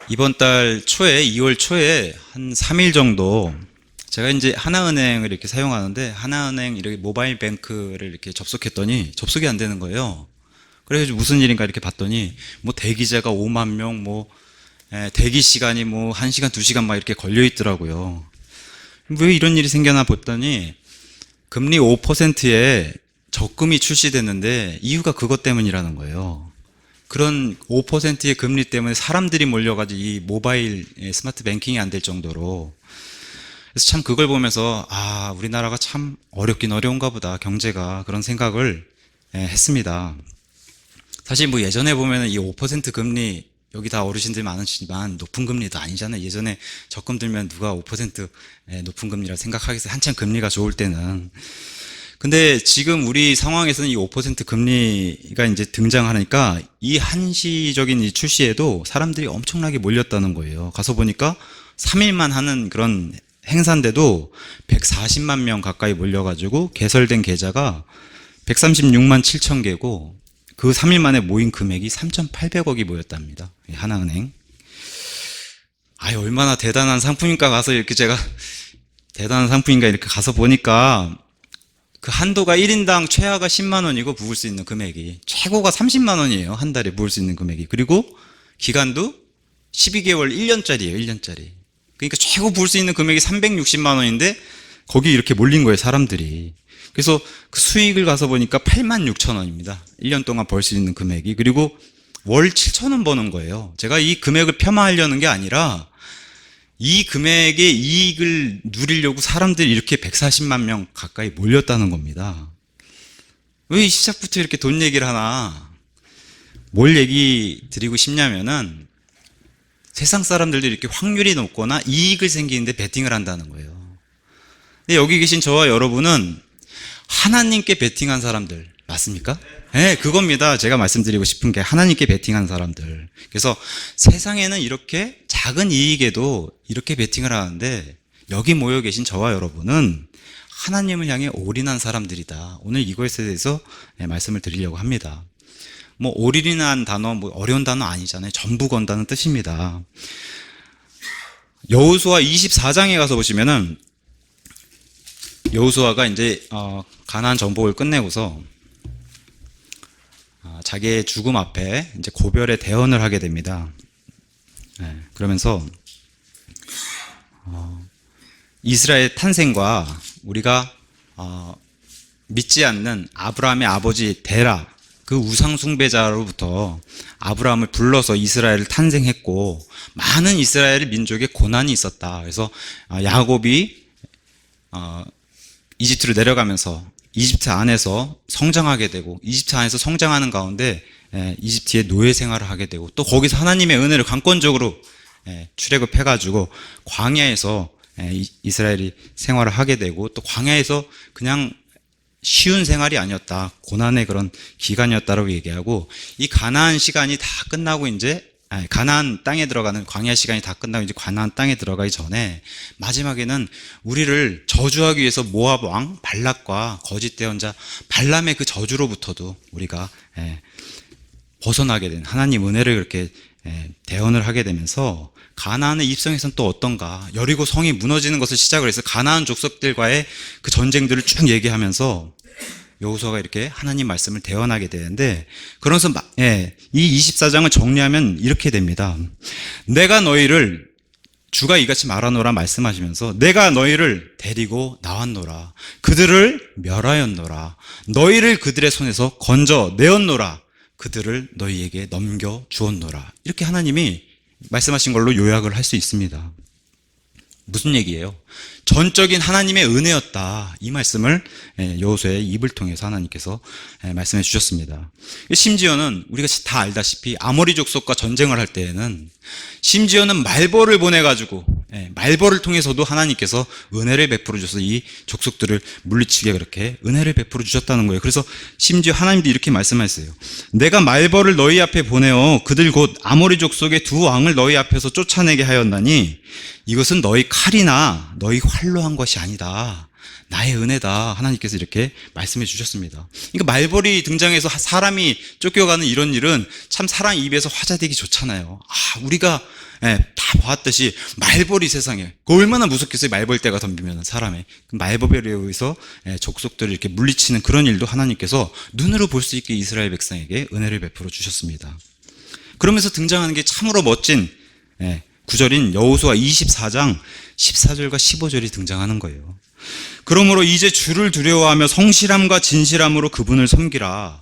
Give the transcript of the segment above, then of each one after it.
이번 달 초에, 2월 초에 한 3일 정도 제가 이제 하나은행을 이렇게 사용하는데 하나은행 이렇게 모바일 뱅크를 이렇게 접속했더니 접속이 안 되는 거예요. 그래서 무슨 일인가 이렇게 봤더니 뭐 대기자가 5만 명, 대기 시간이 1시간, 2시간 막 이렇게 걸려 있더라고요. 왜 이런 일이 생겨나 봤더니 금리 5%에 적금이 출시됐는데 이유가 그것 때문이라는 거예요. 그런 5%의 금리 때문에 사람들이 몰려가지고 이 모바일 스마트 뱅킹이 안 될 정도로. 그래서 참 그걸 보면서 우리나라가 참 어렵긴 어려운가 보다, 경제가. 그런 생각을 했습니다. 사실 예전에 보면은 이 5% 금리, 여기 다 어르신들 많으시지만 높은 금리도 아니잖아요. 예전에 적금 들면 누가 5% 높은 금리라 생각하겠어요. 한참 금리가 좋을 때는. 근데 지금 우리 상황에서는 이 5% 금리가 이제 등장하니까 이 한시적인 이 출시에도 사람들이 엄청나게 몰렸다는 거예요. 가서 보니까 3일만 하는 그런 행사인데도 140만 명 가까이 몰려가지고 개설된 계좌가 136만 7천 개고 그 3일 만에 모인 금액이 3,800억이 모였답니다. 하나은행. 얼마나 대단한 상품인가 가서 이렇게 제가 대단한 상품인가 이렇게 가서 보니까 그 한도가 1인당 최하가 10만 원이고 부을 수 있는 금액이 최고가 30만 원이에요. 한 달에 부을 수 있는 금액이. 그리고 기간도 12개월 1년짜리예요. 1년짜리. 그러니까 최고 부을 수 있는 금액이 360만 원인데 거기 이렇게 몰린 거예요. 사람들이. 그래서 그 수익을 가서 보니까 8만 6천 원입니다. 1년 동안 벌 수 있는 금액이. 그리고 월 7천 원 버는 거예요. 제가 이 금액을 폄하하려는 게 아니라 이 금액의 이익을 누리려고 사람들이 이렇게 140만 명 가까이 몰렸다는 겁니다. 왜 시작부터 이렇게 돈 얘기를 하나? 뭘 얘기 드리고 싶냐면은 세상 사람들도 이렇게 확률이 높거나 이익을 생기는데 베팅을 한다는 거예요. 근데 여기 계신 저와 여러분은 하나님께 베팅한 사람들 맞습니까? 네, 그겁니다. 제가 말씀드리고 싶은 게 하나님께 베팅한 사람들. 그래서 세상에는 이렇게 작은 이익에도 이렇게 베팅을 하는데 여기 모여 계신 저와 여러분은 하나님을 향해 올인한 사람들이다. 오늘 이것에 대해서 말씀을 드리려고 합니다. 올인이라는 단어, 어려운 단어 아니잖아요. 전부 건다는 뜻입니다. 여호수아 24장에 가서 보시면은 여호수아가 이제 가나안 정복을 끝내고서 자기의 죽음 앞에 이제 고별의 대언을 하게 됩니다. 그러면서 이스라엘 탄생과 우리가 믿지 않는 아브라함의 아버지 데라, 그 우상 숭배자로부터 아브라함을 불러서 이스라엘을 탄생했고 많은 이스라엘 민족의 고난이 있었다. 그래서 야곱이 이집트로 내려가면서 이집트 안에서 성장하게 되고 이집트 안에서 성장하는 가운데 이집트의 노예 생활을 하게 되고 또 거기서 하나님의 은혜를 강권적으로 출애굽해가지고 광야에서 이스라엘이 생활을 하게 되고 또 광야에서 그냥 쉬운 생활이 아니었다. 고난의 그런 기간이었다라고 얘기하고 이 가나안 시간이 다 끝나고 이제 가나안 땅에 들어가는 광야 시간이 다 끝나고 이제 가나안 땅에 들어가기 전에 마지막에는 우리를 저주하기 위해서 모압 왕 발락과 거짓 대언자 발람의 그 저주로부터도 우리가 벗어나게 된 하나님 은혜를 그렇게 대언을 하게 되면서 가나안의 입성에서는 또 어떤가, 여리고 성이 무너지는 것을 시작을 해서 가나안 족속들과의 그 전쟁들을 쭉 얘기하면서 여호수아가 이렇게 하나님 말씀을 대언하게 되는데, 그러면서 이 24장을 정리하면 이렇게 됩니다. 내가 너희를, 주가 이같이 말하노라 말씀하시면서 내가 너희를 데리고 나왔노라. 그들을 멸하였노라. 너희를 그들의 손에서 건져 내었노라. 그들을 너희에게 넘겨 주었노라. 이렇게 하나님이 말씀하신 걸로 요약을 할 수 있습니다. 무슨 얘기예요? 전적인 하나님의 은혜였다. 이 말씀을 여호수아의 입을 통해서 하나님께서 말씀해 주셨습니다. 심지어는 우리가 다 알다시피 아모리 족속과 전쟁을 할 때에는 심지어는 말벌을 보내가지고 말벌을 통해서도 하나님께서 은혜를 베풀어 주셔서 이 족속들을 물리치게 그렇게 은혜를 베풀어 주셨다는 거예요. 그래서 심지어 하나님도 이렇게 말씀하셨어요. 내가 말벌을 너희 앞에 보내어 그들 곧 아모리 족속의 두 왕을 너희 앞에서 쫓아내게 하였나니 이것은 너희 칼이나 너희 활로 한 것이 아니다. 나의 은혜다. 하나님께서 이렇게 말씀해 주셨습니다. 그러니까 말벌이 등장해서 사람이 쫓겨가는 이런 일은 참 사람 입에서 화자되기 좋잖아요. 우리가 다 보았듯이 말벌이 세상에 얼마나 무섭겠어요. 말벌떼가 덤비면 사람의 말벌에 의해서 족속들을 이렇게 물리치는 그런 일도 하나님께서 눈으로 볼 수 있게 이스라엘 백성에게 은혜를 베풀어 주셨습니다. 그러면서 등장하는 게 참으로 멋진 구절인 여호수아 24장 14절과 15절이 등장하는 거예요. 그러므로 이제 주를 두려워하며 성실함과 진실함으로 그분을 섬기라.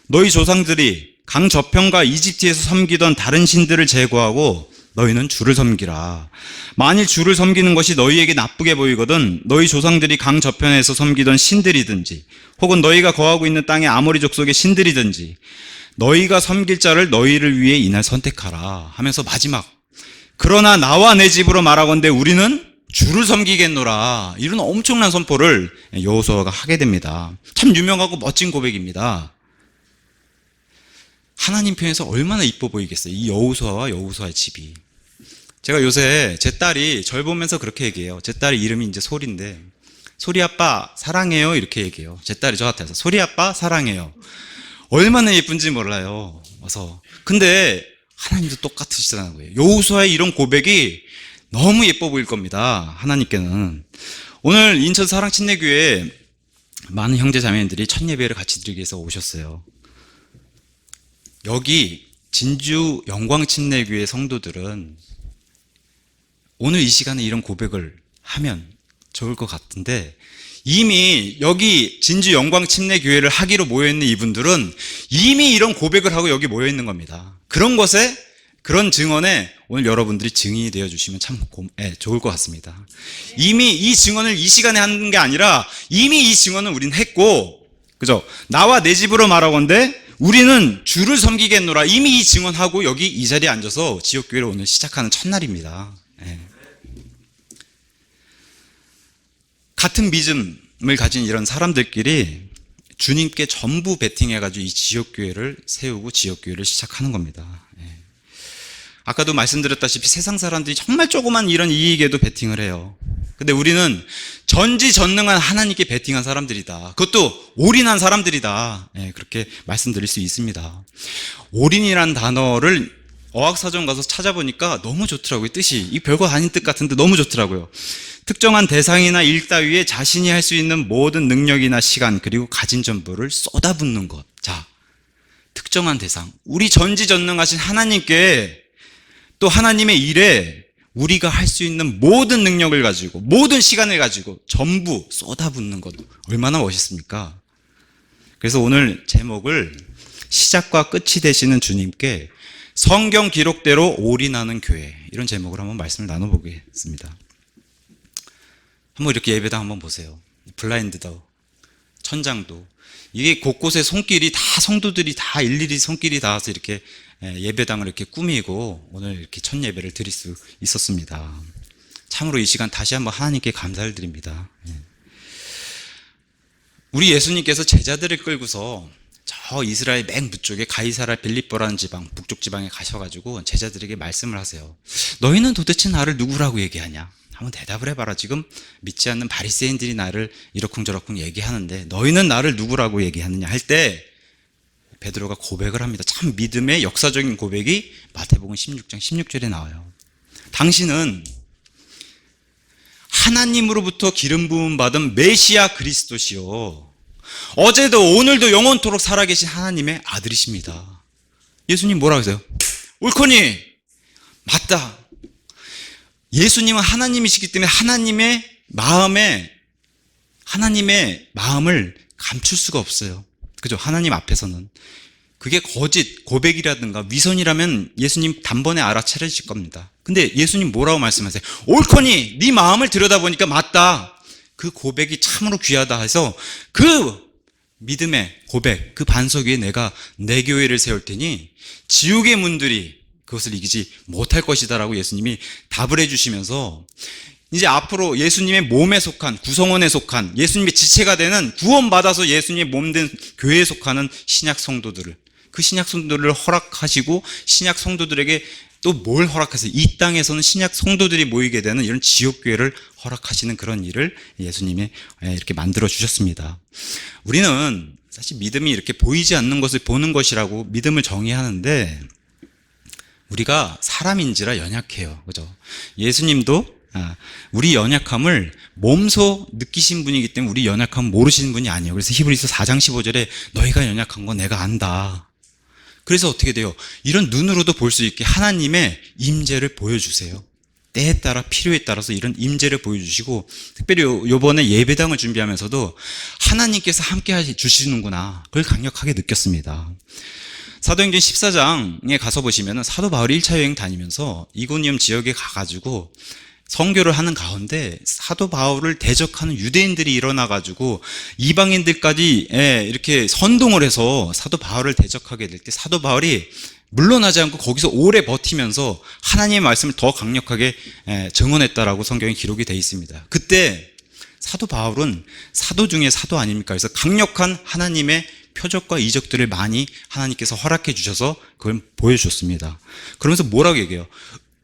너희 조상들이 강 저편과 이집트에서 섬기던 다른 신들을 제거하고 너희는 주를 섬기라. 만일 주를 섬기는 것이 너희에게 나쁘게 보이거든 너희 조상들이 강 저편에서 섬기던 신들이든지 혹은 너희가 거하고 있는 땅의 아모리 족속의 신들이든지 너희가 섬길 자를 너희를 위해 이날 선택하라 하면서 마지막 그러나 나와 내 집으로 말하건대 우리는 주를 섬기겠노라. 이런 엄청난 선포를 여호수아가 하게 됩니다. 참 유명하고 멋진 고백입니다. 하나님 편에서 얼마나 이뻐 보이겠어요. 이 여호수아와 여호수아의 집이. 제가 요새 제 딸이 절 보면서 그렇게 얘기해요. 제 딸 이름이 이제 소리인데 소리 아빠 사랑해요 이렇게 얘기해요. 제 딸이 저한테 와서 소리 아빠 사랑해요. 얼마나 예쁜지 몰라요. 근데 하나님도 똑같으시다는 거예요. 여호수아의 이런 고백이 너무 예뻐 보일 겁니다. 하나님께는. 오늘 인천 사랑침례교회에 많은 형제 자매님들이 첫 예배를 같이 드리기 위해서 오셨어요. 여기 진주 영광침례교회 성도들은 오늘 이 시간에 이런 고백을 하면 좋을 것 같은데 이미 여기 진주 영광침례교회를 하기로 모여있는 이분들은 이미 이런 고백을 하고 여기 모여있는 겁니다. 그런 것에 그런 증언에 오늘 여러분들이 증인이 되어주시면 참 좋을 것 같습니다. 이미 이 증언을 이 시간에 하는 게 아니라 이미 이 증언을 우리는 했고 그죠? 나와 내 집으로 말하건대 우리는 주를 섬기겠노라. 이미 이 증언하고 여기 이 자리에 앉아서 지역교회를 오늘 시작하는 첫날입니다. 같은 믿음을 가진 이런 사람들끼리 주님께 전부 베팅해가지고 이 지역교회를 세우고 지역교회를 시작하는 겁니다. 아까도 말씀드렸다시피 세상 사람들이 정말 조그만 이런 이익에도 베팅을 해요. 근데 우리는 전지전능한 하나님께 베팅한 사람들이다. 그것도 올인한 사람들이다. 그렇게 말씀드릴 수 있습니다. 올인이라는 단어를 어학사전 가서 찾아보니까 너무 좋더라고요. 뜻이. 이 별거 아닌 뜻 같은데 너무 좋더라고요. 특정한 대상이나 일 따위에 자신이 할 수 있는 모든 능력이나 시간 그리고 가진 전부를 쏟아붓는 것. 자, 특정한 대상. 우리 전지전능하신 하나님께 또 하나님의 일에 우리가 할 수 있는 모든 능력을 가지고 모든 시간을 가지고 전부 쏟아붓는 것 얼마나 멋있습니까? 그래서 오늘 제목을 시작과 끝이 되시는 주님께 성경 기록대로 올인하는 교회 이런 제목으로 한번 말씀을 나눠보겠습니다. 한번 이렇게 예배당 한번 보세요. 블라인드도 천장도 이게 곳곳에 손길이 다 성도들이 다 일일이 손길이 닿아서 이렇게 예배당을 이렇게 꾸미고 오늘 이렇게 첫 예배를 드릴 수 있었습니다. 참으로 이 시간 다시 한번 하나님께 감사를 드립니다. 우리 예수님께서 제자들을 끌고서 저 이스라엘 맨 북쪽에 가이사라 빌립보라는 지방, 북쪽 지방에 가셔가지고 제자들에게 말씀을 하세요. 너희는 도대체 나를 누구라고 얘기하냐? 한번 대답을 해봐라. 지금 믿지 않는 바리새인들이 나를 이러쿵저러쿵 얘기하는데 너희는 나를 누구라고 얘기하느냐 할 때 베드로가 고백을 합니다. 참 믿음의 역사적인 고백이 마태복음 16장 16절에 나와요. 당신은 하나님으로부터 기름 부음 받은 메시아 그리스도시요 어제도 오늘도 영원토록 살아계신 하나님의 아들이십니다. 예수님 뭐라고 하세요? 옳거니 맞다. 예수님은 하나님이시기 때문에 하나님의 마음을 감출 수가 없어요. 그죠? 하나님 앞에서는. 그게 거짓, 고백이라든가 위선이라면 예수님 단번에 알아차리실 겁니다. 근데 예수님 뭐라고 말씀하세요? 옳거니 네 마음을 들여다보니까 맞다. 그 고백이 참으로 귀하다 해서 그 믿음의 고백, 그 반석 위에 내가 내 교회를 세울 테니 지옥의 문들이 그것을 이기지 못할 것이다라고 예수님이 답을 해주시면서 이제 앞으로 예수님의 몸에 속한 구성원에 속한 예수님의 지체가 되는 구원받아서 예수님의 몸된 교회에 속하는 신약 성도들을 그 신약 성도들을 허락하시고 신약 성도들에게 또 뭘 허락하세요? 이 땅에서는 신약 성도들이 모이게 되는 이런 지옥교회를 허락하시는 그런 일을 예수님이 이렇게 만들어 주셨습니다. 우리는 사실 믿음이 이렇게 보이지 않는 것을 보는 것이라고 믿음을 정의하는데, 우리가 사람인지라 연약해요. 그죠? 예수님도 우리 연약함을 몸소 느끼신 분이기 때문에 우리 연약함 모르시는 분이 아니에요. 그래서 히브리서 4장 15절에 너희가 연약한 거 내가 안다. 그래서 어떻게 돼요? 이런 눈으로도 볼 수 있게 하나님의 임재를 보여주세요. 때에 따라 필요에 따라서 이런 임재를 보여주시고, 특별히 요번에 예배당을 준비하면서도 하나님께서 함께 해주시는구나, 그걸 강력하게 느꼈습니다. 사도행전 14장에 가서 보시면 사도 바울이 1차 여행 다니면서 이고니움 지역에 가가지고 선교를 하는 가운데 사도 바울을 대적하는 유대인들이 일어나가지고 이방인들까지 이렇게 선동을 해서 사도 바울을 대적하게 될 때 사도 바울이 물러나지 않고 거기서 오래 버티면서 하나님의 말씀을 더 강력하게 증언했다라고 성경에 기록이 되어 있습니다. 그때 사도 바울은 사도 중에 사도 아닙니까? 그래서 강력한 하나님의 표적과 이적들을 많이 하나님께서 허락해 주셔서 그걸 보여주셨습니다. 그러면서 뭐라고 얘기해요?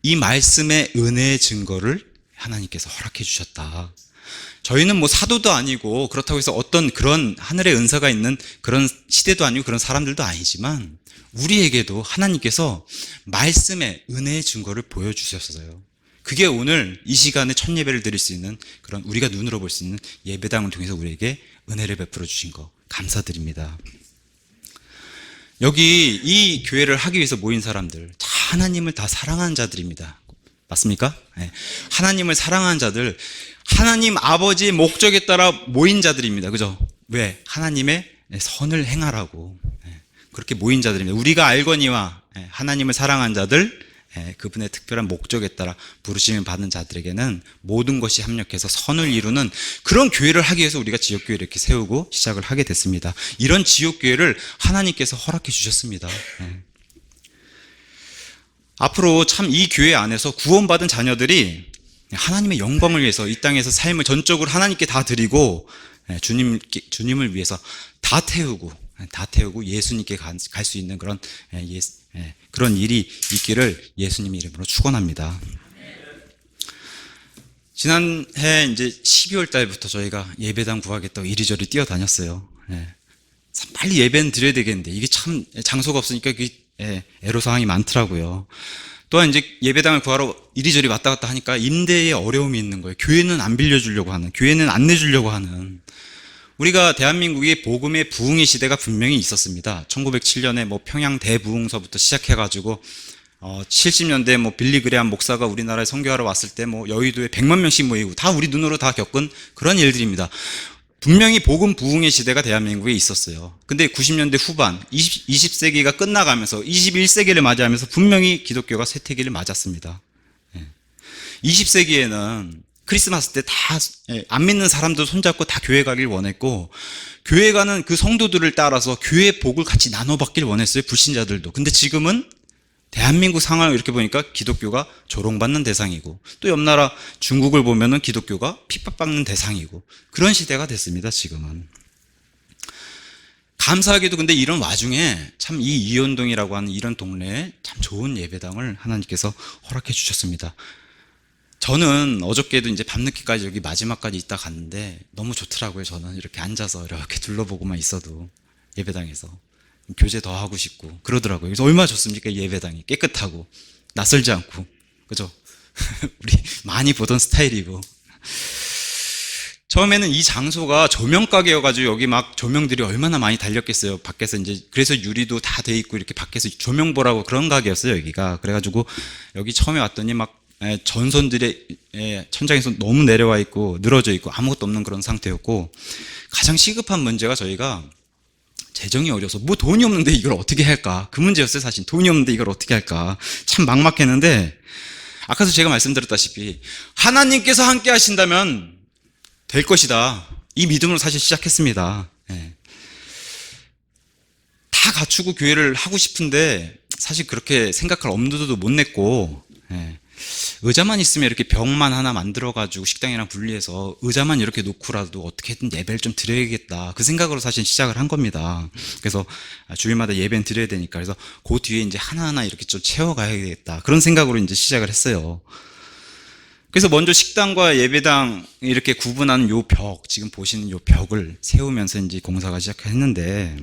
이 말씀의 은혜의 증거를 하나님께서 허락해 주셨다. 저희는 뭐 사도도 아니고 그렇다고 해서 어떤 그런 하늘의 은사가 있는 그런 시대도 아니고 그런 사람들도 아니지만 우리에게도 하나님께서 말씀의 은혜의 증거를 보여주셨어요. 그게 오늘 이 시간에 첫 예배를 드릴 수 있는 그런 우리가 눈으로 볼 수 있는 예배당을 통해서 우리에게 은혜를 베풀어 주신 거 감사드립니다. 여기 이 교회를 하기 위해서 모인 사람들 하나님을 다 사랑하는 자들입니다. 맞습니까? 네. 하나님을 사랑하는 자들, 하나님 아버지의 목적에 따라 모인 자들입니다. 그죠? 왜? 하나님의 선을 행하라고 그렇게 모인 자들입니다. 우리가 알거니와 하나님을 사랑하는 자들, 그분의 특별한 목적에 따라 부르심을 받는 자들에게는 모든 것이 합력해서 선을 이루는 그런 교회를 하기 위해서 우리가 지역교회를 이렇게 세우고 시작을 하게 됐습니다. 이런 지역교회를 하나님께서 허락해 주셨습니다. 앞으로 참 이 교회 안에서 구원받은 자녀들이 하나님의 영광을 위해서 이 땅에서 삶을 전적으로 하나님께 다 드리고 주님을 위해서 다 태우고 예수님께 갈 수 있는 그런 일이 있기를 예수님 이름으로 축원합니다. 지난해 이제 12월 달부터 저희가 예배당 구하겠다고 이리저리 뛰어다녔어요. 빨리 예배는 드려야 되겠는데 이게 참 장소가 없으니까 애로사항이 많더라고요. 또한 이제 예배당을 구하러 이리저리 왔다 갔다 하니까 임대에 어려움이 있는 거예요. 교회는 안 빌려주려고 하는, 교회는 안 내주려고 하는. 우리가 대한민국의 복음의 부흥의 시대가 분명히 있었습니다. 1907년에 뭐 평양 대부흥서부터 시작해가지고 70년대 뭐 빌리 그레함 목사가 우리나라에 선교하러 왔을 때 뭐 여의도에 100만 명씩 모이고 다 우리 눈으로 다 겪은 그런 일들입니다. 분명히 복음 부흥의 시대가 대한민국에 있었어요. 근데 90년대 후반 20세기가 끝나가면서 21세기를 맞이하면서 분명히 기독교가 쇠퇴기를 맞았습니다. 20세기에는 크리스마스 때 다 안 믿는 사람들 손잡고 다 교회 가길 원했고 교회 가는 그 성도들을 따라서 교회 복을 같이 나눠받길 원했어요. 불신자들도. 근데 지금은 대한민국 상황을 이렇게 보니까 기독교가 조롱받는 대상이고 또 옆나라 중국을 보면은 기독교가 핍박받는 대상이고 그런 시대가 됐습니다. 지금은. 감사하게도 근데 이런 와중에 참 이 이현동이라고 하는 이런 동네에 참 좋은 예배당을 하나님께서 허락해 주셨습니다. 저는 어저께도 이제 밤늦게까지 여기 마지막까지 있다 갔는데 너무 좋더라고요. 저는 이렇게 앉아서 이렇게 둘러보고만 있어도 예배당에서 교제 더 하고 싶고 그러더라고요. 그래서 얼마나 좋습니까? 예배당이 깨끗하고 낯설지 않고, 그죠? 우리 많이 보던 스타일이고. 처음에는 이 장소가 조명가게여가지고 여기 막 조명들이 얼마나 많이 달렸겠어요. 밖에서 이제 그래서 유리도 다 돼 있고 이렇게 밖에서 조명 보라고 그런 가게였어요. 여기가. 그래가지고 여기 처음에 왔더니 막 전선들의 천장에서 너무 내려와 있고 늘어져 있고 아무것도 없는 그런 상태였고, 가장 시급한 문제가 저희가 재정이 어려서 뭐 돈이 없는데 이걸 어떻게 할까, 그 문제였어요. 사실 돈이 없는데 이걸 어떻게 할까 참 막막했는데, 아까도 제가 말씀드렸다시피 하나님께서 함께 하신다면 될 것이다, 이 믿음으로 사실 시작했습니다. 다 갖추고 교회를 하고 싶은데 사실 그렇게 생각할 엄두도 못 냈고, 의자만 있으면 이렇게 벽만 하나 만들어가지고 식당이랑 분리해서 의자만 이렇게 놓고라도 어떻게든 예배를 좀 드려야겠다. 그 생각으로 사실 시작을 한 겁니다. 그래서 주일마다 예배는 드려야 되니까. 그래서 그 뒤에 이제 하나하나 이렇게 좀 채워가야겠다. 그런 생각으로 이제 시작을 했어요. 그래서 먼저 식당과 예배당 이렇게 구분하는 요 벽, 지금 보시는 요 벽을 세우면서 이제 공사가 시작했는데,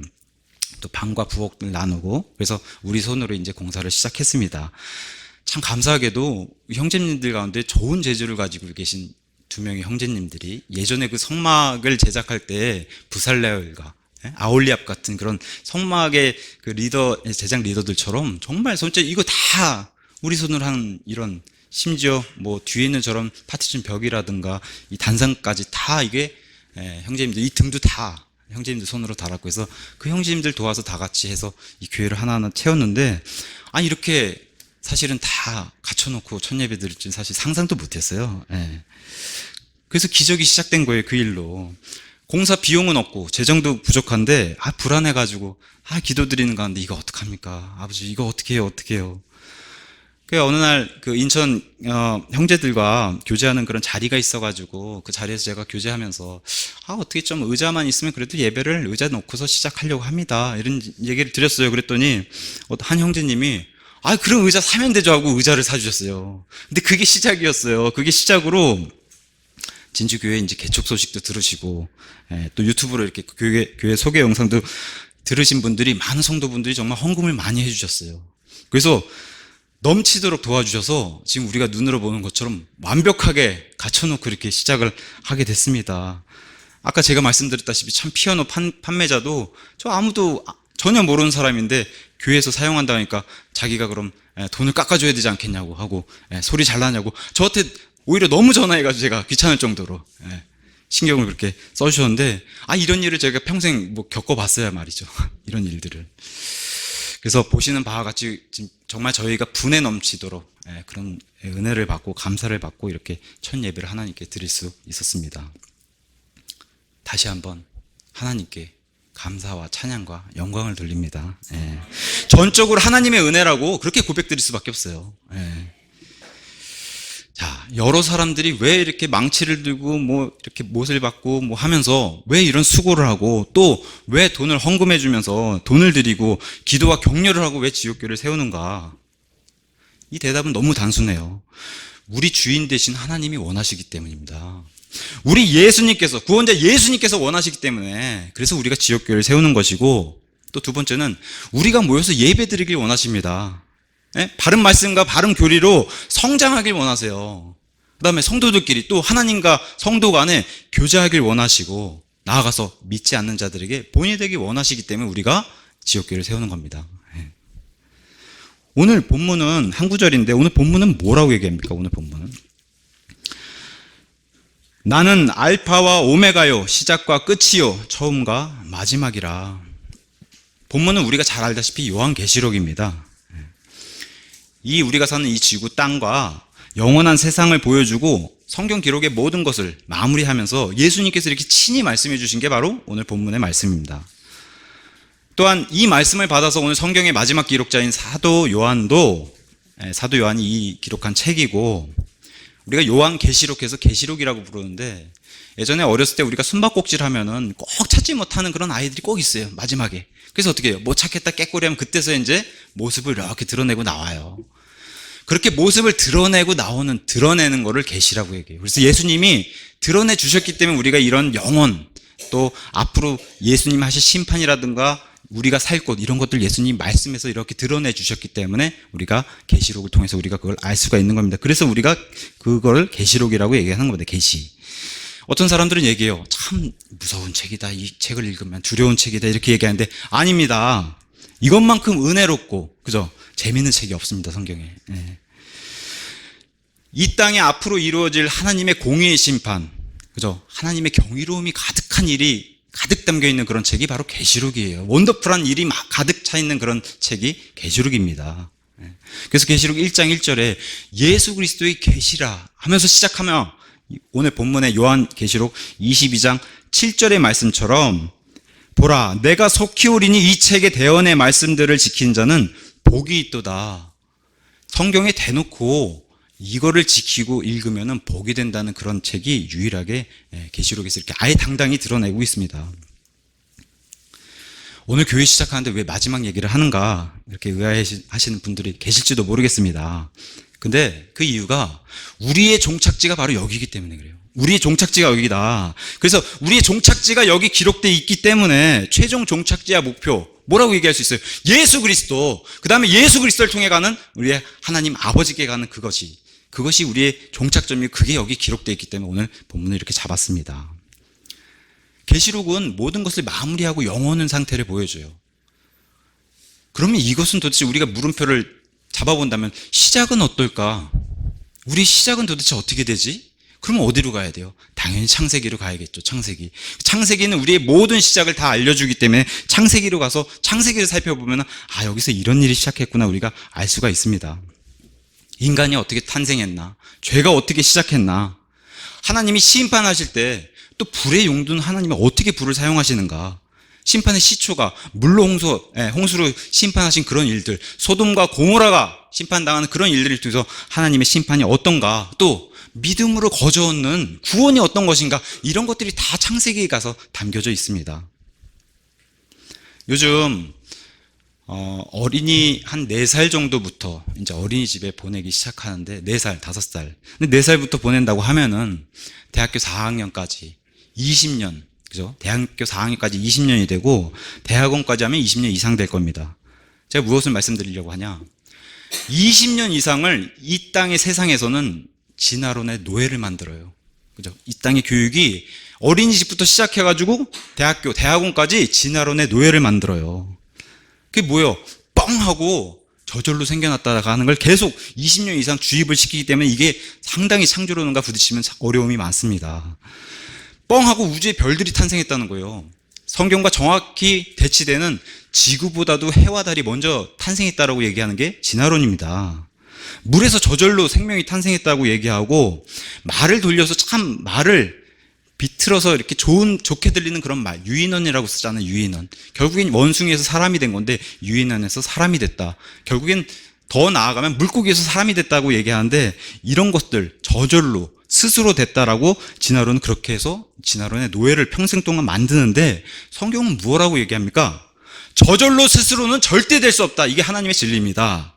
또 방과 부엌을 나누고, 그래서 우리 손으로 이제 공사를 시작했습니다. 참 감사하게도 형제님들 가운데 좋은 재주를 가지고 계신 두 명의 형제님들이 예전에 그 성막을 제작할 때 부살레엘과 아올리압 같은 그런 성막의 그 리더, 제작 리더들처럼 정말 손재 이거 다 우리 손으로 하는 이런, 심지어 뭐 뒤에 있는 저런 파티션 벽이라든가 이 단상까지 다 이게 형제님들, 이 등도 다 형제님들 손으로 달았고 해서 그 형제님들 도와서 다 같이 해서 이 교회를 하나하나 채웠는데, 아니 이렇게 사실은 다 갖춰놓고 첫 예배 드릴 줄 사실 상상도 못했어요. 그래서 기적이 시작된 거예요. 그 일로. 공사 비용은 없고 재정도 부족한데 불안해가지고 기도드리는 가운데 이거 어떡합니까? 아버지 이거 어떻게 해요? 그 어느 날 그 인천 형제들과 교제하는 그런 자리가 있어가지고 그 자리에서 제가 교제하면서 어떻게 좀 의자만 있으면 그래도 예배를 의자 놓고서 시작하려고 합니다. 이런 얘기를 드렸어요. 그랬더니 한 형제님이 그럼 의자 사면 되죠 하고 의자를 사주셨어요. 근데 그게 시작이었어요. 그게 시작으로 진주교회 이제 개척 소식도 들으시고, 또 유튜브로 이렇게 교회 소개 영상도 들으신 분들이, 많은 성도분들이 정말 헌금을 많이 해주셨어요. 그래서 넘치도록 도와주셔서 지금 우리가 눈으로 보는 것처럼 완벽하게 갖춰놓고 이렇게 시작을 하게 됐습니다. 아까 제가 말씀드렸다시피 참 피아노 판매자도 저 아무도 전혀 모르는 사람인데 교회에서 사용한다니까 자기가 그럼 돈을 깎아줘야 되지 않겠냐고 하고, 소리 잘 나냐고 저한테 오히려 너무 전화해가지고 제가 귀찮을 정도로 신경을 그렇게 써주셨는데, 이런 일을 제가 평생 뭐 겪어봤어야 말이죠. 이런 일들을. 그래서 보시는 바와 같이 지금 정말 저희가 분에 넘치도록 그런 은혜를 받고 감사를 받고 이렇게 첫 예배를 하나님께 드릴 수 있었습니다. 다시 한번 하나님께 감사와 찬양과 영광을 돌립니다. 전적으로 하나님의 은혜라고 그렇게 고백드릴 수밖에 없어요. 자, 여러 사람들이 왜 이렇게 망치를 들고 뭐 이렇게 못을 받고 뭐 하면서 왜 이런 수고를 하고 또 왜 돈을 헌금해 주면서 돈을 드리고 기도와 격려를 하고 왜 지옥교를 세우는가? 이 대답은 너무 단순해요. 우리 주인 되신 하나님이 원하시기 때문입니다. 우리 예수님께서, 구원자 예수님께서 원하시기 때문에, 그래서 우리가 지옥교를 세우는 것이고, 또 두 번째는 우리가 모여서 예배 드리길 원하십니다. 바른 말씀과 바른 교리로 성장하길 원하세요. 그 다음에 성도들끼리 또 하나님과 성도 간에 교제하길 원하시고, 나아가서 믿지 않는 자들에게 본이 되기 원하시기 때문에 우리가 지옥교를 세우는 겁니다. 오늘 본문은 한 구절인데, 오늘 본문은 뭐라고 얘기합니까? 오늘 본문은 나는 알파와 오메가요, 시작과 끝이요, 처음과 마지막이라. 본문은 우리가 잘 알다시피 요한계시록입니다. 이 우리가 사는 이 지구 땅과 영원한 세상을 보여주고 성경 기록의 모든 것을 마무리하면서 예수님께서 이렇게 친히 말씀해 주신 게 바로 오늘 본문의 말씀입니다. 또한 이 말씀을 받아서 오늘 성경의 마지막 기록자인 사도 요한이 이 기록한 책이고, 우리가 요한계시록해서 계시록이라고 부르는데, 예전에 어렸을 때 우리가 숨바꼭질 하면은 꼭 찾지 못하는 그런 아이들이 꼭 있어요, 마지막에. 그래서 어떻게 해요? 못 찾겠다 깨꼬리 하면 그때서 이제 모습을 이렇게 드러내고 나와요. 그렇게 모습을 드러내는 거를 계시라고 얘기해요. 그래서 예수님이 드러내 주셨기 때문에 우리가 이런 영혼, 또 앞으로 예수님 하실 심판이라든가 우리가 살 곳, 이런 것들 예수님 말씀에서 이렇게 드러내 주셨기 때문에 우리가 계시록을 통해서 우리가 그걸 알 수가 있는 겁니다. 그래서 우리가 그걸 계시록이라고 얘기하는 겁니다. 계시. 어떤 사람들은 얘기해요. 참 무서운 책이다. 이 책을 읽으면 두려운 책이다. 이렇게 얘기하는데 아닙니다. 이것만큼 은혜롭고, 그죠? 재미있는 책이 없습니다, 성경에. 이 땅에 앞으로 이루어질 하나님의 공의의 심판, 그죠? 하나님의 경이로움이 가득한 일이 가득 담겨 있는 그런 책이 바로 계시록이에요. 원더풀한 일이 막 가득 차 있는 그런 책이 계시록입니다. 그래서 계시록 1장 1절에 예수 그리스도의 계시라 하면서 시작하며, 오늘 본문의 요한계시록 22장 7절의 말씀처럼, 보라 내가 속히 오리니 이 책의 대언의 말씀들을 지킨 자는 복이 있도다. 성경에 대놓고 이거를 지키고 읽으면은 복이 된다는 그런 책이 유일하게 계시록에서 이렇게 아예 당당히 드러내고 있습니다. 오늘 교회 시작하는데 왜 마지막 얘기를 하는가 이렇게 의아해하시는 분들이 계실지도 모르겠습니다. 근데 그 이유가 우리의 종착지가 바로 여기이기 때문에 그래요. 우리의 종착지가 여기다. 그래서 우리의 종착지가 여기 기록되어 있기 때문에 최종 종착지와 목표 뭐라고 얘기할 수 있어요? 예수 그리스도. 그 다음에 예수 그리스도를 통해 가는 우리의 하나님 아버지께 가는 그것이 우리의 종착점이고 그게 여기 기록되어 있기 때문에 오늘 본문을 이렇게 잡았습니다. 계시록은 모든 것을 마무리하고 영원한 상태를 보여줘요. 그러면 이것은 도대체 우리가 물음표를 잡아본다면 시작은 어떨까? 우리 시작은 도대체 어떻게 되지? 그러면 어디로 가야 돼요? 당연히 창세기로 가야겠죠. 창세기는 우리의 모든 시작을 다 알려주기 때문에 창세기로 가서 창세기를 살펴보면 여기서 이런 일이 시작했구나 우리가 알 수가 있습니다. 인간이 어떻게 탄생했나? 죄가 어떻게 시작했나? 하나님이 심판하실 때 또 불의 용도는 하나님이 어떻게 불을 사용하시는가? 심판의 시초가 물로 홍수로 심판하신 그런 일들, 소돔과 고모라가 심판당하는 그런 일들을 통해서 하나님의 심판이 어떤가? 또 믿음으로 거저얹는 구원이 어떤 것인가? 이런 것들이 다 창세기에 가서 담겨져 있습니다. 요즘 어린이 한 4살 정도부터 이제 어린이집에 보내기 시작하는데 4살, 5살. 근데 4살부터 보낸다고 하면은 대학교 4학년까지 20년, 그죠? 대학교 4학년까지 20년이 되고 대학원까지 하면 20년 이상 될 겁니다. 제가 무엇을 말씀드리려고 하냐? 20년 이상을 이 땅의 세상에서는 진화론의 노예를 만들어요. 그죠? 이 땅의 교육이 어린이집부터 시작해가지고 대학원까지 진화론의 노예를 만들어요. 그게 뭐예요? 뻥하고 저절로 생겨났다가 하는 걸 계속 20년 이상 주입을 시키기 때문에 이게 상당히 창조론과 부딪히면 어려움이 많습니다. 뻥하고 우주의 별들이 탄생했다는 거예요. 성경과 정확히 대치되는 지구보다도 해와 달이 먼저 탄생했다라고 얘기하는 게 진화론입니다. 물에서 저절로 생명이 탄생했다고 얘기하고 말을 돌려서 참 말을 비틀어서 이렇게 좋게 들리는 그런 말, 유인원이라고 쓰잖아요. 유인원. 결국엔 원숭이에서 사람이 된 건데 유인원에서 사람이 됐다. 결국엔 더 나아가면 물고기에서 사람이 됐다고 얘기하는데 이런 것들 저절로 스스로 됐다라고 진화론은 그렇게 해서 진화론의 노예를 평생 동안 만드는데 성경은 무엇라고 얘기합니까? 저절로 스스로는 절대 될 수 없다. 이게 하나님의 진리입니다.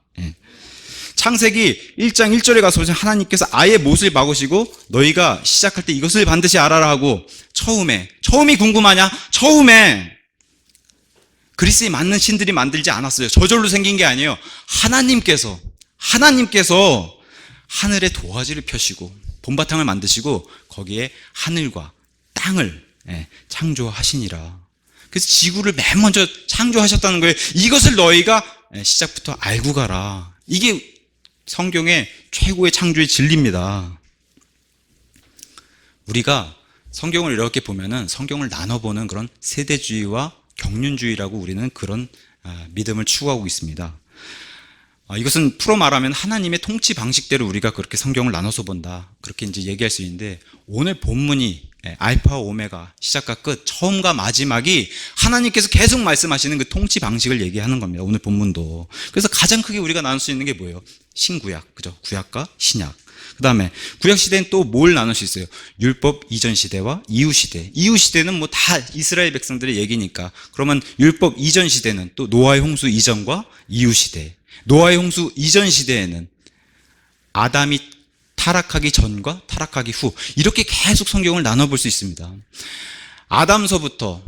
창세기 1장 1절에 가서 보시면 하나님께서 아예 못을 박으시고 너희가 시작할 때 이것을 반드시 알아라 하고 처음이 궁금하냐? 처음에 그리스에 맞는 신들이 만들지 않았어요. 저절로 생긴 게 아니에요. 하나님께서 하늘에 도화지를 펴시고 본바탕을 만드시고 거기에 하늘과 땅을 창조하시니라. 그래서 지구를 맨 먼저 창조하셨다는 거예요. 이것을 너희가 시작부터 알고 가라. 이게 성경의 최고의 창조의 진리입니다. 우리가 성경을 이렇게 보면은 성경을 나눠보는 그런 세대주의와 경륜주의라고 우리는 그런 믿음을 추구하고 있습니다. 이것은 풀어 말하면 하나님의 통치 방식대로 우리가 그렇게 성경을 나눠서 본다. 그렇게 이제 얘기할 수 있는데 오늘 본문이 알파와 오메가, 시작과 끝, 처음과 마지막이 하나님께서 계속 말씀하시는 그 통치 방식을 얘기하는 겁니다. 오늘 본문도. 그래서 가장 크게 우리가 나눌 수 있는 게 뭐예요? 신구약, 그죠? 구약과 신약. 그 다음에 구약 시대는 또 뭘 나눌 수 있어요? 율법 이전 시대와 이후 시대. 이후 시대는 뭐 다 이스라엘 백성들의 얘기니까. 그러면 율법 이전 시대는 또 노아의 홍수 이전과 이후 시대. 노아의 홍수 이전 시대에는 아담이 타락하기 전과 타락하기 후 이렇게 계속 성경을 나눠볼 수 있습니다. 아담서부터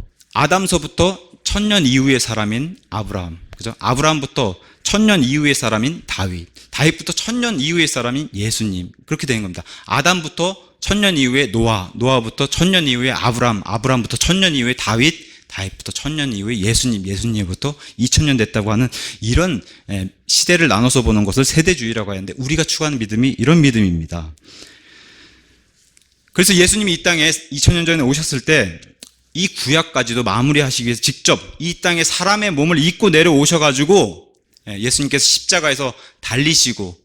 1000년 이후의 사람인 아브라함, 그죠? 아브라함부터 1000년 이후의 사람인 다윗부터 1000년 이후의 사람인 예수님, 그렇게 되는 겁니다. 아담부터 1000년 이후에 노아부터 1000년 이후에 아브라함부터 1000년 이후에 다윗부터 1000년 이후에 예수님부터 2000년 됐다고 하는 이런 시대를 나눠서 보는 것을 세대주의라고 하는데 우리가 추구하는 믿음이 이런 믿음입니다. 그래서 예수님이 이 땅에 2000년 전에 오셨을 때 이 구약까지도 마무리하시기 위해서 직접 이 땅에 사람의 몸을 입고 내려오셔가지고 예수님께서 십자가에서 달리시고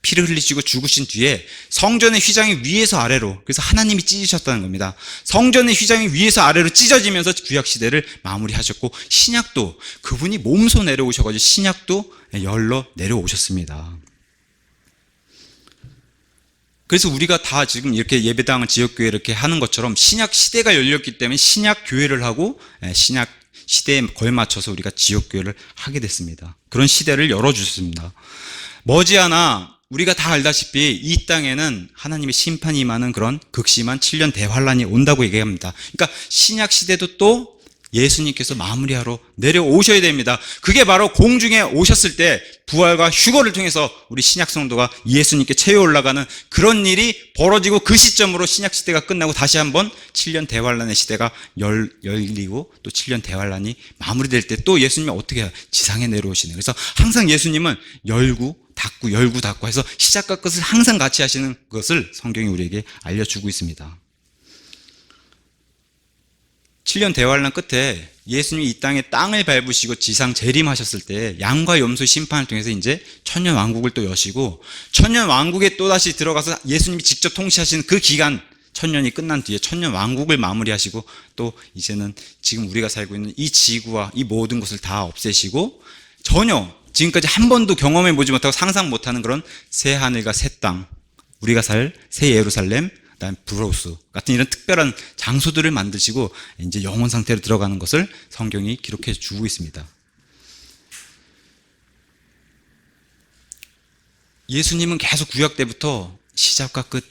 피를 흘리시고 죽으신 뒤에 성전의 휘장이 위에서 아래로, 그래서 하나님이 찢으셨다는 겁니다. 성전의 휘장이 위에서 아래로 찢어지면서 구약시대를 마무리하셨고 신약도 그분이 몸소 내려오셔가지고 신약도 열로 내려오셨습니다. 그래서 우리가 다 지금 이렇게 예배당을 지역교회 이렇게 하는 것처럼 신약 시대가 열렸기 때문에 신약 교회를 하고 신약 시대에 걸맞춰서 우리가 지역교회를 하게 됐습니다. 그런 시대를 열어주셨습니다. 머지않아 우리가 다 알다시피 이 땅에는 하나님의 심판이 임하는 그런 극심한 7년 대환란이 온다고 얘기합니다. 그러니까 신약 시대도 또 예수님께서 마무리하러 내려오셔야 됩니다. 그게 바로 공중에 오셨을 때 부활과 휴거를 통해서 우리 신약 성도가 예수님께 채워 올라가는 그런 일이 벌어지고 그 시점으로 신약 시대가 끝나고 다시 한번 7년 대환란의 시대가 열리고 또 7년 대환란이 마무리될 때 또 예수님이 어떻게 해요? 지상에 내려오시는. 그래서 항상 예수님은 열고 닫고 해서 시작과 끝을 항상 같이 하시는 것을 성경이 우리에게 알려주고 있습니다. 7년 대환란 끝에 예수님이 이 땅을 밟으시고 지상 재림하셨을 때 양과 염소의 심판을 통해서 이제 천년 왕국을 또 여시고 천년 왕국에 또다시 들어가서 예수님이 직접 통치하시는 그 기간 천년이 끝난 뒤에 천년 왕국을 마무리하시고 또 이제는 지금 우리가 살고 있는 이 지구와 이 모든 것을 다 없애시고 전혀 지금까지 한 번도 경험해 보지 못하고 상상 못하는 그런 새 하늘과 새 땅, 우리가 살 새 예루살렘, 그다음 브로스 같은 이런 특별한 장소들을 만드시고 이제 영원 상태로 들어가는 것을 성경이 기록해 주고 있습니다. 예수님은 계속 구약 때부터 시작과 끝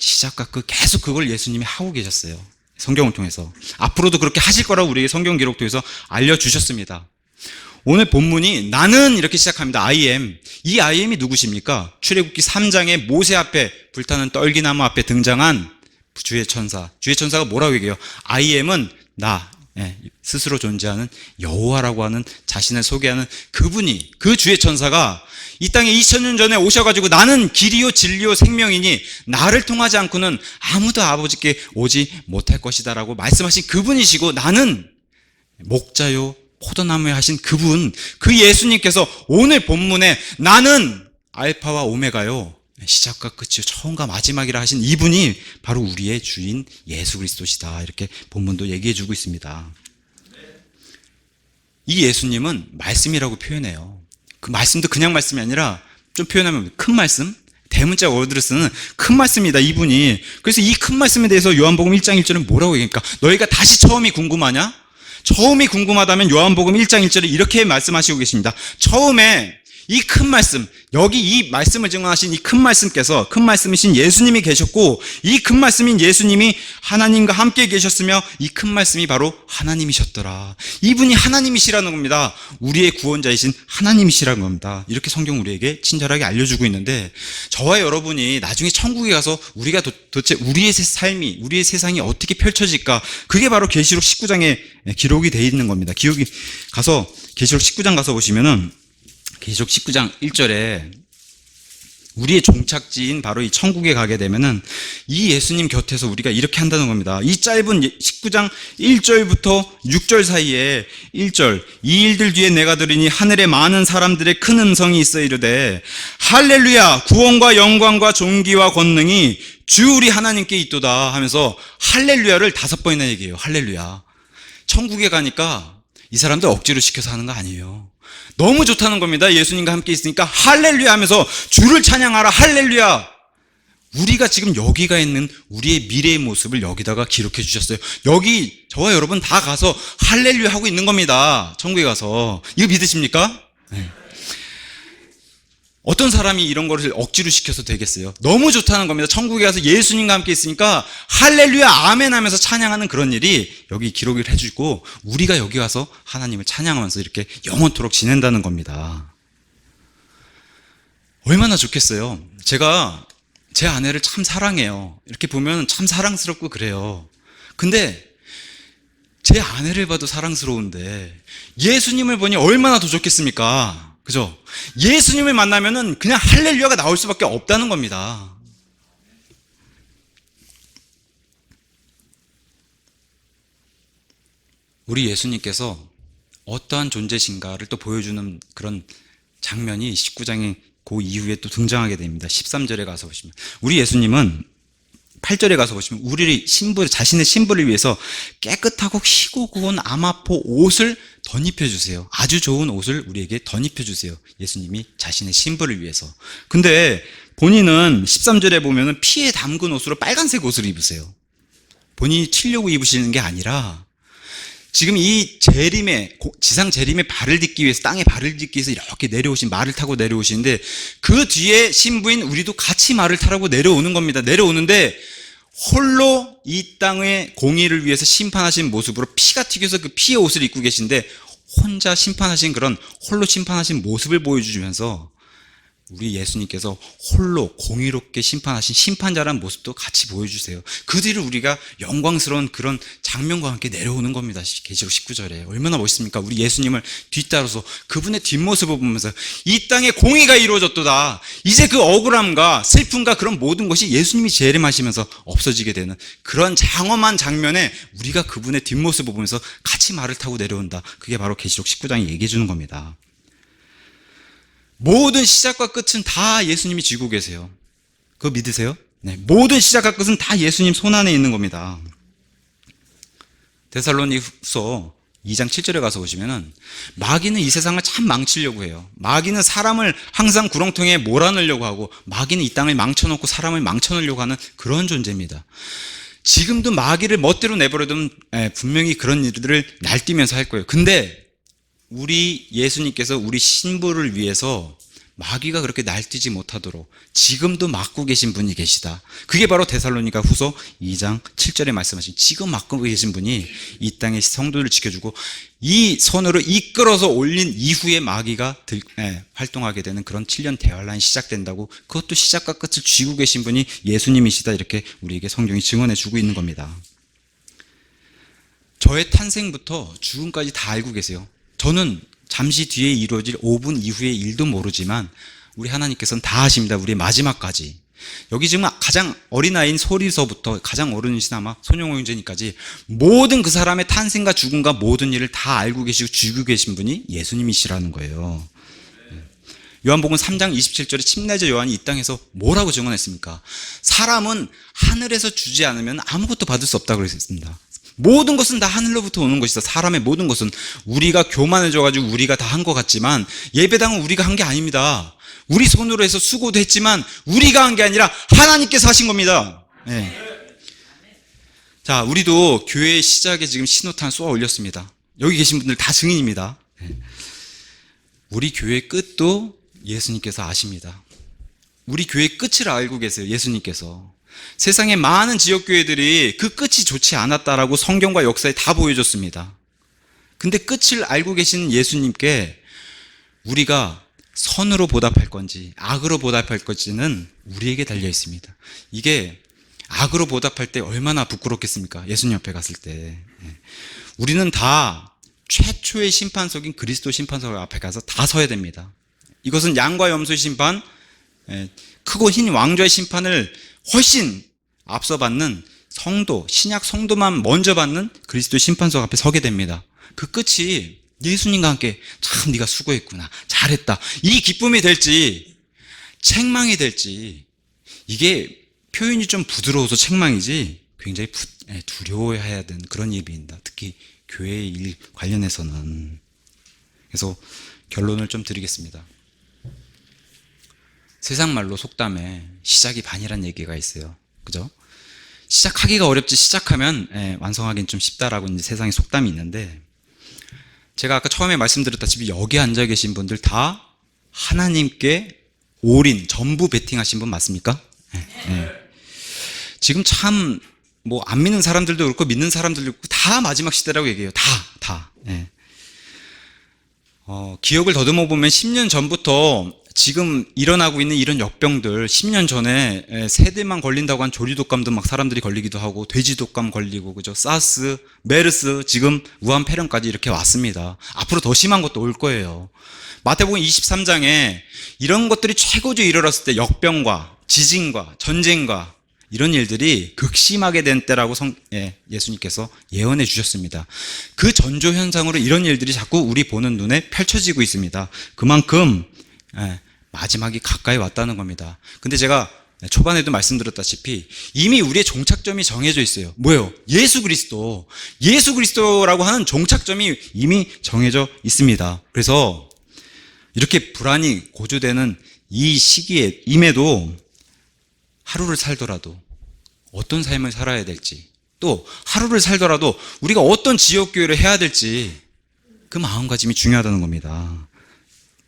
계속 그걸 예수님이 하고 계셨어요. 성경을 통해서. 앞으로도 그렇게 하실 거라고 우리에게 성경 기록 통해서 알려주셨습니다. 오늘 본문이 나는 이렇게 시작합니다. I am. 이 I am이 누구십니까? 출애굽기 3장에 모세 앞에 불타는 떨기나무 앞에 등장한 주의 천사. 주의 천사가 뭐라고 얘기해요? I am은 나, 스스로 존재하는 여호와라고 하는 자신을 소개하는 그분이, 그 주의 천사가 이 땅에 2000년 전에 오셔가지고 나는 길이요 진리요 생명이니 나를 통하지 않고는 아무도 아버지께 오지 못할 것이다 라고 말씀하신 그분이시고 나는 목자요 포도나무에 하신 그분, 그 예수님께서 오늘 본문에 나는 알파와 오메가요 시작과 끝이요 처음과 마지막이라 하신 이분이 바로 우리의 주인 예수 그리스도시다. 이렇게 본문도 얘기해 주고 있습니다. 이 예수님은 말씀이라고 표현해요. 그 말씀도 그냥 말씀이 아니라 좀 표현하면 큰 말씀, 대문자 워드를 쓰는 큰 말씀이다 이분이. 그래서 이 큰 말씀에 대해서 요한복음 1장 1절은 뭐라고 얘기합니까? 너희가 다시 처음이 궁금하냐? 처음이 궁금하다면 요한복음 1장 1절에 이렇게 말씀하시고 계십니다. 처음에 이 큰 말씀, 여기 이 말씀을 증언하신 이 큰 말씀께서, 큰 말씀이신 예수님이 계셨고 이 큰 말씀인 예수님이 하나님과 함께 계셨으며 이 큰 말씀이 바로 하나님이셨더라. 이분이 하나님이시라는 겁니다. 우리의 구원자이신 하나님이시라는 겁니다. 이렇게 성경 우리에게 친절하게 알려주고 있는데 저와 여러분이 나중에 천국에 가서 우리가 도대체 우리의 삶이, 우리의 세상이 어떻게 펼쳐질까, 그게 바로 계시록 19장에 기록이 되어 있는 겁니다. 계시록 19장 가서 보시면은 계시록 19장 1절에 우리의 종착지인 바로 이 천국에 가게 되면은 이 예수님 곁에서 우리가 이렇게 한다는 겁니다. 이 짧은 19장 1절부터 6절 사이에 1절, 이 일들 뒤에 내가 들으니 하늘에 많은 사람들의 큰 음성이 있어 이르되 할렐루야 구원과 영광과 존귀와 권능이 주 우리 하나님께 있도다 하면서 할렐루야를 5번이나 얘기해요. 할렐루야. 천국에 가니까 이 사람들 억지로 시켜서 하는 거 아니에요. 너무 좋다는 겁니다. 예수님과 함께 있으니까 할렐루야 하면서 주를 찬양하라 할렐루야. 우리가 지금 여기가 있는 우리의 미래의 모습을 여기다가 기록해 주셨어요. 여기 저와 여러분 다 가서 할렐루야 하고 있는 겁니다. 천국에 가서. 이거 믿으십니까? 네. 어떤 사람이 이런 거를 억지로 시켜서 되겠어요? 너무 좋다는 겁니다. 천국에 가서 예수님과 함께 있으니까 할렐루야 아멘 하면서 찬양하는 그런 일이 여기 기록을 해주고 우리가 여기 와서 하나님을 찬양하면서 이렇게 영원토록 지낸다는 겁니다. 얼마나 좋겠어요. 제가 제 아내를 참 사랑해요. 이렇게 보면 참 사랑스럽고 그래요. 근데 제 아내를 봐도 사랑스러운데 예수님을 보니 얼마나 더 좋겠습니까? 그죠? 예수님을 만나면은 그냥 할렐루야가 나올 수밖에 없다는 겁니다. 우리 예수님께서 어떠한 존재신가를 또 보여주는 그런 장면이 19장의 그 이후에 또 등장하게 됩니다. 13절에 가서 보시면 우리 예수님은 8절에 가서 보시면 우리 자신의 신부를 위해서 깨끗하고 희고 구운 암화포 옷을 덧입혀주세요. 아주 좋은 옷을 우리에게 덧입혀주세요. 예수님이 자신의 신부를 위해서. 근데 본인은 13절에 보면은 피에 담근 옷으로 빨간색 옷을 입으세요. 본인이 튀려고 입으시는 게 아니라 지금 이 지상 재림에 발을 딛기 위해서, 땅에 발을 딛기 위해서 이렇게 말을 타고 내려오시는데, 그 뒤에 신부인 우리도 같이 말을 타라고 내려오는 겁니다. 내려오는데 홀로 이 땅의 공의를 위해서 심판하신 모습으로 피가 튀겨서 그 피의 옷을 입고 계신데, 혼자 심판하신 홀로 심판하신 모습을 보여주면서 우리 예수님께서 홀로 공의롭게 심판하신 심판자라는 모습도 같이 보여주세요. 그 뒤를 우리가 영광스러운 그런 장면과 함께 내려오는 겁니다. 계시록 19절에. 얼마나 멋있습니까? 우리 예수님을 뒤따라서 그분의 뒷모습을 보면서 이 땅에 공의가 이루어졌도다. 이제 그 억울함과 슬픔과 그런 모든 것이 예수님이 재림하시면서 없어지게 되는 그런 장엄한 장면에 우리가 그분의 뒷모습을 보면서 같이 말을 타고 내려온다. 그게 바로 계시록 19장이 얘기해 주는 겁니다. 모든 시작과 끝은 다 예수님이 쥐고 계세요. 그거 믿으세요? 네, 모든 시작과 끝은 다 예수님 손 안에 있는 겁니다. 데살로니가서 2장 7절에 가서 보시면은, 마귀는 이 세상을 참 망치려고 해요. 마귀는 사람을 항상 구렁텅이에 몰아넣으려고 하고, 마귀는 이 땅을 망쳐놓고 사람을 망쳐놓으려고 하는 그런 존재입니다. 지금도 마귀를 멋대로 내버려두면 분명히 그런 일들을 날뛰면서 할 거예요. 근데 우리 예수님께서 우리 신부를 위해서 마귀가 그렇게 날뛰지 못하도록 지금도 막고 계신 분이 계시다. 그게 바로 데살로니가 후서 2장 7절에 말씀하신, 지금 막고 계신 분이 이 땅의 성도를 지켜주고 이 손으로 이끌어서 올린 이후에 마귀가 활동하게 되는 그런 7년 대환란이 시작된다고, 그것도 시작과 끝을 쥐고 계신 분이 예수님이시다. 이렇게 우리에게 성경이 증언해 주고 있는 겁니다. 저의 탄생부터 죽음까지 다 알고 계세요. 저는 잠시 뒤에 이루어질 5분 이후의 일도 모르지만 우리 하나님께서는 다 아십니다. 우리의 마지막까지. 여기 지금 가장 어린아이인 소리서부터 가장 어른이신 아마 손용호형제님까지 모든 그 사람의 탄생과 죽음과 모든 일을 다 알고 계시고 쥐고 계신 분이 예수님이시라는 거예요. 요한복음 3장 27절에 침례자 요한이 이 땅에서 뭐라고 증언했습니까? 사람은 하늘에서 주지 않으면 아무것도 받을 수 없다고 그랬습니다. 모든 것은 다 하늘로부터 오는 것이다. 사람의 모든 것은 우리가 교만해져가지고 우리가 다 한 것 같지만, 예배당은 우리가 한 게 아닙니다. 우리 손으로 해서 수고도 했지만 우리가 한 게 아니라 하나님께서 하신 겁니다. 네. 자, 우리도 교회 시작에 지금 신호탄 쏘아 올렸습니다. 여기 계신 분들 다 증인입니다. 네. 우리 교회의 끝도 예수님께서 아십니다. 우리 교회의 끝을 알고 계세요. 예수님께서. 세상의 많은 지역교회들이 그 끝이 좋지 않았다라고 성경과 역사에 다 보여줬습니다. 근데 끝을 알고 계신 예수님께 우리가 선으로 보답할 건지 악으로 보답할 건지는 우리에게 달려 있습니다. 이게 악으로 보답할 때 얼마나 부끄럽겠습니까? 예수님 옆에 갔을 때. 우리는 다 최초의 심판석인 그리스도 심판석 앞에 가서 다 서야 됩니다. 이것은 양과 염소의 심판, 크고 흰 왕좌의 심판을 훨씬 앞서 받는 성도, 신약 성도만 먼저 받는 그리스도 심판석 앞에 서게 됩니다. 그 끝이 예수님과 함께 참 네가 수고했구나, 잘했다, 이 기쁨이 될지 책망이 될지, 이게 표현이 좀 부드러워서 책망이지 굉장히 두려워해야 되는 그런 예비입니다. 특히 교회의 일 관련해서는. 그래서 결론을 좀 드리겠습니다. 세상 말로 속담에 시작이 반이란 얘기가 있어요. 그죠? 시작하기가 어렵지 시작하면 완성하기는 좀 쉽다라고 이제 세상에 속담이 있는데, 제가 아까 처음에 말씀드렸다시피 여기 앉아 계신 분들 다 하나님께 올인, 전부 베팅하신 분 맞습니까? 네. 지금 참 뭐 안 믿는 사람들도 그렇고 믿는 사람들도 그렇고 다 마지막 시대라고 얘기해요. 다. 네. 기억을 더듬어 보면 10년 전부터 지금 일어나고 있는 이런 역병들, 10년 전에 세대만 걸린다고 한 조류독감도 막 사람들이 걸리기도 하고, 돼지독감 걸리고, 그죠? 사스, 메르스, 지금 우한 폐렴까지 이렇게 왔습니다. 앞으로 더 심한 것도 올 거예요. 마태복음 23장에 이런 것들이 최고조에 이르렀을 때 역병과 지진과 전쟁과 이런 일들이 극심하게 된 때라고 예수님께서 예언해 주셨습니다. 그 전조 현상으로 이런 일들이 자꾸 우리 보는 눈에 펼쳐지고 있습니다. 그만큼 마지막이 가까이 왔다는 겁니다. 근데 제가 초반에도 말씀드렸다시피 이미 우리의 종착점이 정해져 있어요. 뭐예요? 예수 그리스도라고 하는 종착점이 이미 정해져 있습니다. 그래서 이렇게 불안이 고조되는 이 시기에 임에도 하루를 살더라도 어떤 삶을 살아야 될지, 또 하루를 살더라도 우리가 어떤 지역교회를 해야 될지 그 마음가짐이 중요하다는 겁니다.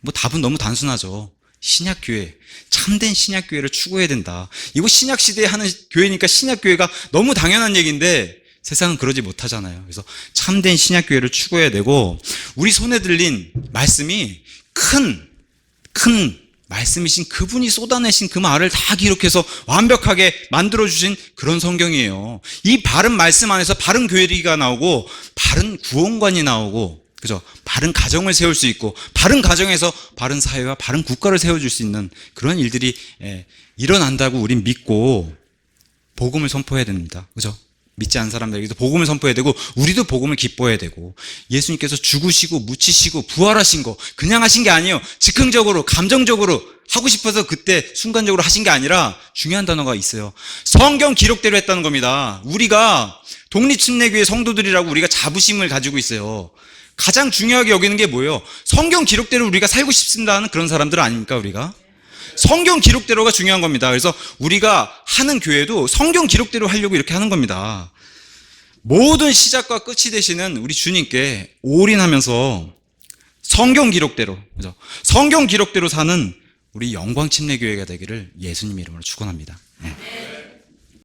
뭐 답은 너무 단순하죠. 신약교회, 참된 신약교회를 추구해야 된다. 이거 신약시대에 하는 교회니까 신약교회가 너무 당연한 얘기인데 세상은 그러지 못하잖아요. 그래서 참된 신약교회를 추구해야 되고, 우리 손에 들린 말씀이 큰 말씀이신 그분이 쏟아내신 그 말을 다 기록해서 완벽하게 만들어주신 그런 성경이에요. 이 바른 말씀 안에서 바른 교회가 나오고, 바른 구원관이 나오고, 그죠? 바른 가정을 세울 수 있고, 바른 가정에서 바른 사회와 바른 국가를 세워줄 수 있는 그런 일들이 일어난다고 우린 믿고 복음을 선포해야 됩니다. 그죠? 믿지 않은 사람들에게도 복음을 선포해야 되고, 우리도 복음을 기뻐해야 되고, 예수님께서 죽으시고 묻히시고 부활하신 거 그냥 하신 게 아니에요. 즉흥적으로 감정적으로 하고 싶어서 그때 순간적으로 하신 게 아니라 중요한 단어가 있어요. 성경 기록대로 했다는 겁니다. 우리가 독립침례교회 성도들이라고 우리가 자부심을 가지고 있어요. 가장 중요하게 여기는 게 뭐예요? 성경 기록대로 우리가 살고 싶습니다는 그런 사람들 아닙니까? 우리가 성경 기록대로가 중요한 겁니다. 그래서 우리가 하는 교회도 성경 기록대로 하려고 이렇게 하는 겁니다. 모든 시작과 끝이 되시는 우리 주님께 올인하면서 성경 기록대로, 그죠? 성경 기록대로 사는 우리 영광침례교회가 되기를 예수님 이름으로 축원합니다. 네.